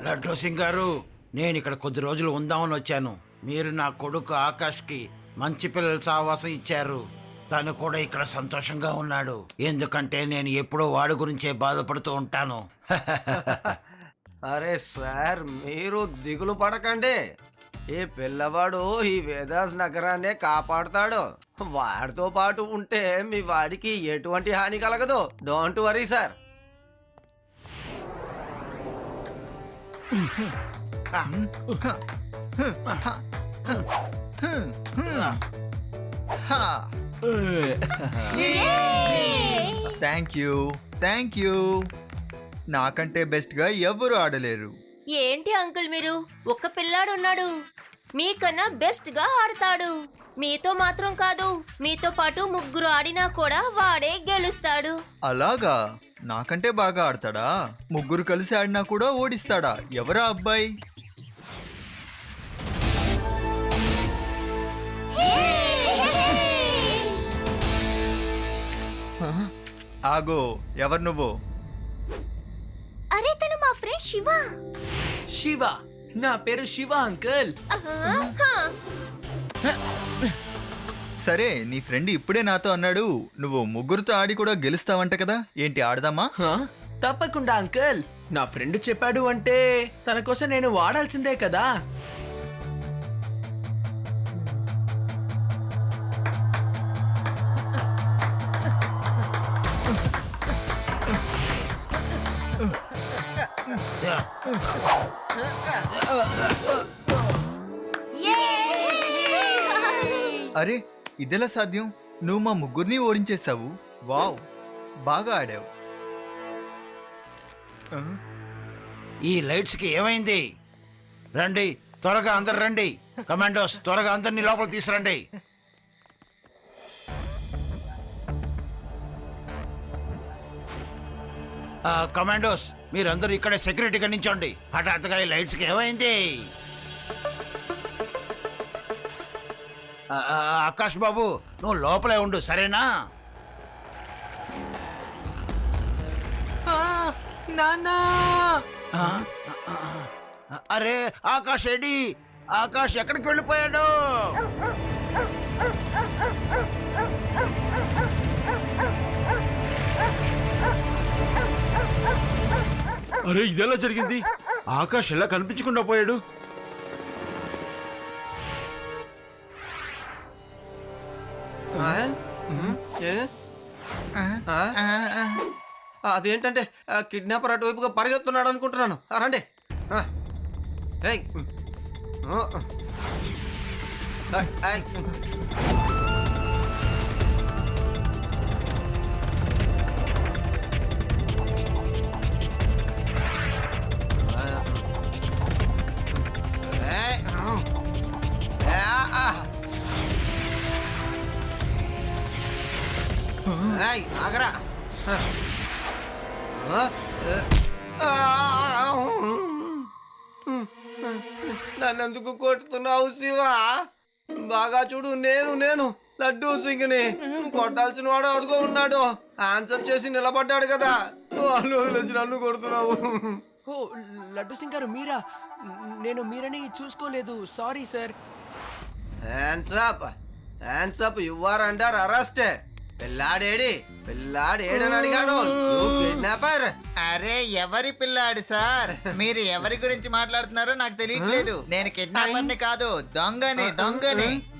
లడ్డూ సింగ్ గారు, నేను ఇక్కడ కొద్ది రోజులు ఉందామని వచ్చాను. మీరు నా కొడుకు ఆకాష్కి మంచి పిల్లల సావాసం ఇచ్చారు. తను కూడా ఇక్కడ సంతోషంగా ఉన్నాడు. ఎందుకంటే నేను ఎప్పుడూ వాడి గురించే బాధపడుతూ ఉంటాను. అరే సార్, మీరు దిగులు పడకండి. ఈ పిల్లవాడు ఈ వేదాస్ నగరాన్నే కాపాడుతాడు. వాడితో పాటు ఉంటే మీ వాడికి ఎటువంటి హాని కలగదు. Don't worry sir. Thank you. నాకంటే బెస్ట్ గా ఎవరు ఆడలేరు. ఏంటి అంకుల్ మీరు? ఒక్క పిల్లాడు ఉన్నాడు, మీకన్నా బెస్ట్ గా ఆడతాడు. మీతో మాత్రం కాదు, మీతో పాటు ముగ్గురు ఆడినా కూడా వాడే గెలుస్తాడు. అలాగా? నాకంటే బాగా ఆడతాడా? ముగ్గురు కలిసి ఆడినా కూడా ఓడిస్తాడా? ఎవరా అబ్బాయి? ఆగో, ఎవరు నువ్వు? అరే తను మా ఫ్రెండ్ శివ. శివ? నా పేరు శివ అంకుల్. సరే, నీ ఫ్రెండ్ ఇప్పుడే నాతో అన్నాడు నువ్వు ముగ్గురుతో ఆడి కూడా గెలుస్తావంట కదా. ఏంటి, ఆడదామా? తప్పకుండా అంకుల్. నా ఫ్రెండ్ చెప్పాడు అంటే తన కోసం నేను వాడాల్సిందే కదా. అరే, ఇదెలా సాధ్యం? నువ్వు మా ముగ్గురిని ఓడించేశావు. వావ్, బాగా ఆడావు. ఈ లైట్స్ కి ఏమైంది? రండి, త్వరగా అందరు రండి. కమాండోస్, త్వరగా అందరినీ లోపల తీసురండి. కమాండోస్, మీరందరూ ఇక్కడే సెక్యూరిటీగా నించోండి. హఠాత్తుగా ఈ లైట్స్ కి ఏమైంది? ఆకాష్ బాబు, నువ్వు లోపలే ఉండు, సరేనా? నాన్నా! అరే ఆకాష్ ఏడి? ఆకాష్ ఎక్కడికి వెళ్ళిపోయాడు? అరే, ఇదెలా జరిగింది? ఆకాష్ ఎలా కనిపించకుండా పోయాడు? అదేంటంటే కిడ్నాపర్ అటువైపుగా పరిగెత్తున్నాడు అనుకుంటున్నాను. రండి. ఏయ్. ఏయ్. ఆగరా. నన్నెందుకు కొట్టుతున్నావు శివ? బాగా చూడు, నేను లడ్డూ సింగ్ని. నువ్వు కొట్టాల్సిన వాడు అదుగో ఉన్నాడు. ఆన్సర్ చేసి నిలబడ్డాడు కదా, వాళ్ళు వదిలేసి నన్ను కొడుతున్నావు. ఓ లడ్డు సింగ్ గారు, మీరా? నేను మీరని చూసుకోలేదు. Sorry sir. Hands up, you are under arrest. పిల్లాడేడని అడిగాడు. కిడ్నాపర్. అరే, ఎవరి పిల్లాడు సార్? మీరు ఎవరి గురించి మాట్లాడుతున్నారో నాకు తెలియట్లేదు. నేను కిడ్నాపర్ని కాదు, దొంగని.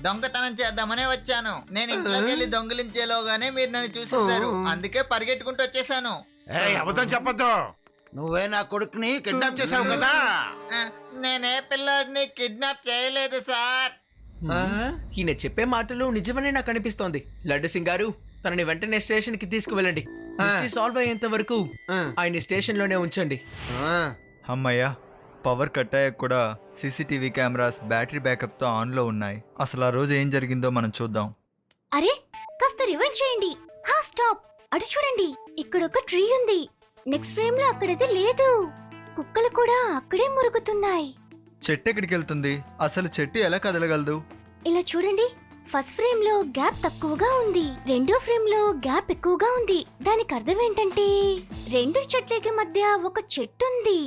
దొంగతనం చేద్దామనే వచ్చాను. నేను ఇంట్లోకి వెళ్ళి దొంగిలించేలోగానే మీరు నన్ను చూసేశారు. అందుకే పరిగెట్టుకుంటూ వచ్చేసాను. అబద్ధం చెప్పొద్దు. నువ్వే నా కొడుకుని కిడ్నాప్ చేసావు కదా? నేనే పిల్లాడిని కిడ్నాప్ చేయలేదు సార్. ఈయన చెప్పే మాటలు నిజమని నాకు అనిపిస్తోంది. లడ్డు సింగ్ గారు, తనని వెంటనే స్టేషన్ కి తీసుకువెళ్ళండి. సాల్వ్ అయ్యేంత వరకు ఆయన స్టేషన్ లోనే ఉంచండి. అమ్మయ్యా, పవర్ కట్ అయ్యాక కూడా సీసీటీవీ కెమెరాస్ బ్యాటరీ బ్యాకప్ తో ఆన్ లో ఉన్నాయి. అసలు ఆ రోజు ఏం జరిగిందో మనం చూద్దాం. అరే, కాస్త రివైండ్ చేయండి. స్టాప్, అటు చూడండి. ఇక్కడ ఒక ట్రీ ఉంది. నెక్స్ట్ ఫ్రేమ్ లో అక్కడైతే లేదు. కుక్కలు కూడా అక్కడే మురుగుతున్నాయి. చెట్టు ఎక్కడికి వెళ్తుంది? అసలు చెట్టు ఎలా కదలగలదు? ఇలా చూడండి, ఫస్ట్ ఫ్రేమ్ లో గ్యాప్ తక్కువగా ఉంది, రెండో ఫ్రేమ్ లో గ్యాప్ ఎక్కువగా ఉంది. దానికి అర్థం ఏంటంటే రెండు చెట్లకి మధ్య ఒక చెట్టు ఉంది.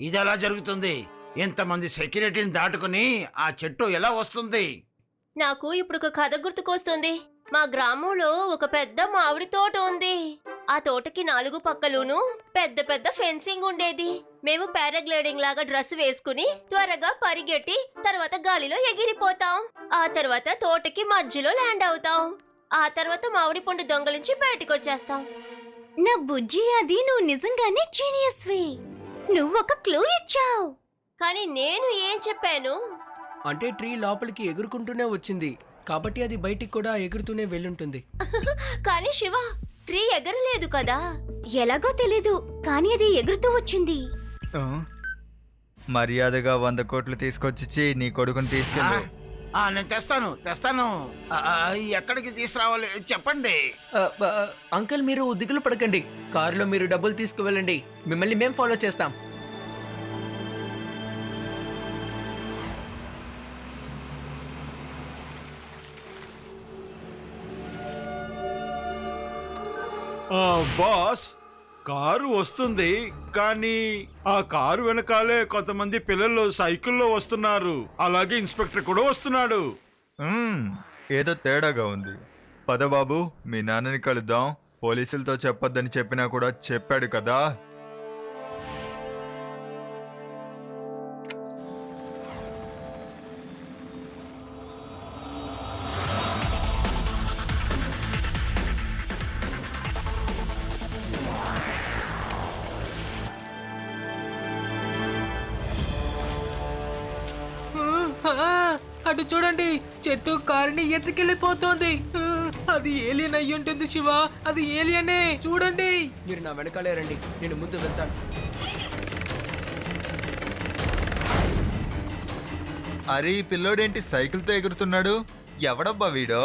ఇది ఎలా జరుగుతుంది? ఇంతమంది సెక్యూరిటీని దాటుకుని ఆ చెట్టు ఎలా వస్తుంది? నాకు ఇప్పుడు ఒక కథ గుర్తుకొస్తుంది. మా గ్రామంలో ఒక పెద్ద మామిడి తోట ఉంది. ఆ తోటకి 4 పక్కలును పెద్ద పెద్ద ఫెన్సింగ్ ఉండేది. మేము పారాగ్లైడింగ్ లాగా డ్రెస్ వేసుకుని త్వరగా పరిగెట్టి తర్వాత గాలిలో ఎగిరిపోతాం. ఆ తర్వాత తోటకి మధ్యలో ల్యాండ్ అవుతాం. ఆ తర్వాత మామిడి పండు దొంగలించి బయటకు వచ్చేస్తాం. నా బుజ్జి, అది నువ్వు నిజంగానే జీనియస్వి. నువ్వు ఒక క్లూ ఇచ్చావు. కానీ నేను ఏం చెప్పాను? అంటే ట్రీ లోపలికి ఎగురుకుంటూనే వచ్చింది కాబట్టి అది బయటికి కూడా ఎగురుతూనే వెళ్ళుంటుంది. కానీ శివ, ట్రీ ఎగరలేదు కదా. ఎలాగో తెలీదు, కానీ అది ఎగురుతూ వచ్చింది. ఆ? మర్యాదగా 100 కోట్లు తీసుకొచ్చి నీ కొడుకుని తీసుకెళ్ళు. నేను తెస్తాను. ఎక్కడికి తీసుకురావాలి చెప్పండి. అంకుల్, మీరు దిగులు పడకండి. కారులో మీరు డబ్బులు తీసుకువెళ్ళండి. మిమ్మల్ని మేం ఫాలో చేస్తాం. బాస్, కారు వస్తుంది కానీ ఆ కారు వెనకాలే కొంతమంది పిల్లలు సైకిల్లో వస్తున్నారు. అలాగే ఇన్స్పెక్టర్ కూడా వస్తున్నాడు. ఏదో తేడాగా ఉంది. పద బాబు, మీ నాన్నని కలుద్దాం. పోలీసులతో చెప్పొద్దని చెప్పినా కూడా చెప్పాడు కదా. అటు చూడండి, చెట్టు కారుని ఎత్తుకెళ్ళిపోతోంది. అది ఏలియన్ అయ్యి ఉంటుంది శివ, అది ఏలియనే. చూడండి, మీరు నా వెనకాలే రండి, నేను ముందు వెళ్తాను. అరే, ఈ పిల్లోడేంటి సైకిల్తో ఎగురుతున్నాడు? ఎవడబ్బా వీడో?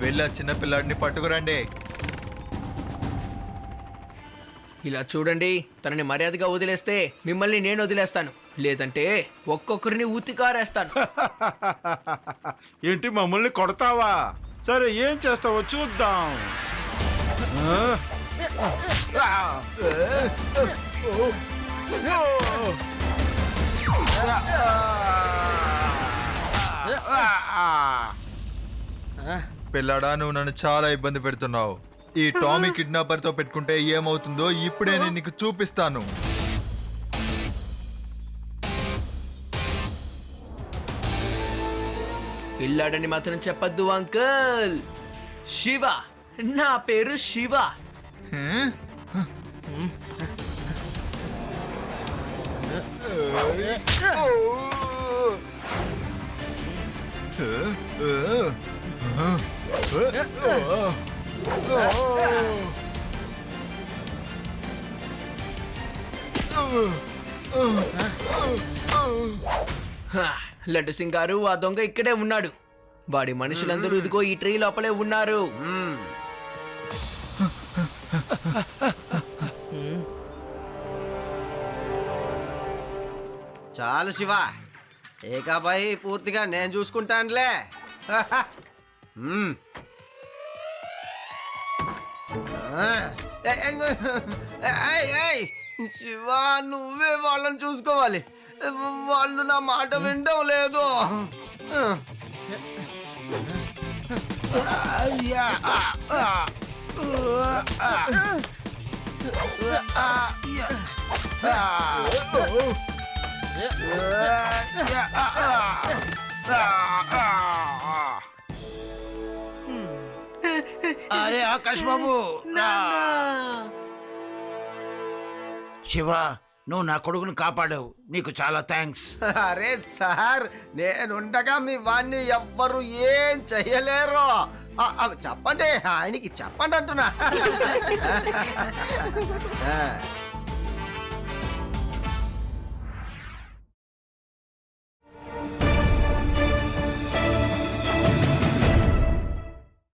వెళ్ళా చిన్న పిల్లాడిని పట్టుకురండి. ఇలా చూడండి, తనని మర్యాదగా వదిలేస్తే మిమ్మల్ని నేను వదిలేస్తాను, లేదంటే ఒక్కొక్కరిని ఉతికారేస్తాను. ఏంటి, మమ్మల్ని కొడతావా? సరే, ఏం చేస్తావో చూద్దాం. పిల్లాడా, నువ్వు నన్ను చాలా ఇబ్బంది పెడుతున్నావు. ఈ టామీ కిడ్నాపర్ తో పెట్టుకుంటే ఏమవుతుందో ఇప్పుడే నేను నీకు చూపిస్తాను. పిల్లాడని మాత్రం చెప్పద్దు అంకుల్. శివ, నా పేరు శివ. లడ్డు సింగ్ గారు, ఆ దొంగ ఇక్కడే ఉన్నాడు. వాడి మనుషులందరూ ఇదిగో ఈ ట్రీ లోపలే ఉన్నారు. చాలు శివ, ఏకాబాయి పూర్తిగా నేను చూసుకుంటానులే. శివ, నువ్వే వాళ్ళని చూసుకోవాలి. వాళ్ళు నా మాట వినడం లేదు. అరే ఆకాష్ బాబు, శివ, నువ్వు నా కొడుకుని కాపాడావు, నీకు చాలా థ్యాంక్స్. అరే సార్, నేనుండగా మీ వాణ్ణి ఎవ్వరు ఏం చెయ్యలేరు. చెప్పండి, ఆయనకి చెప్పండి అంటున్నా.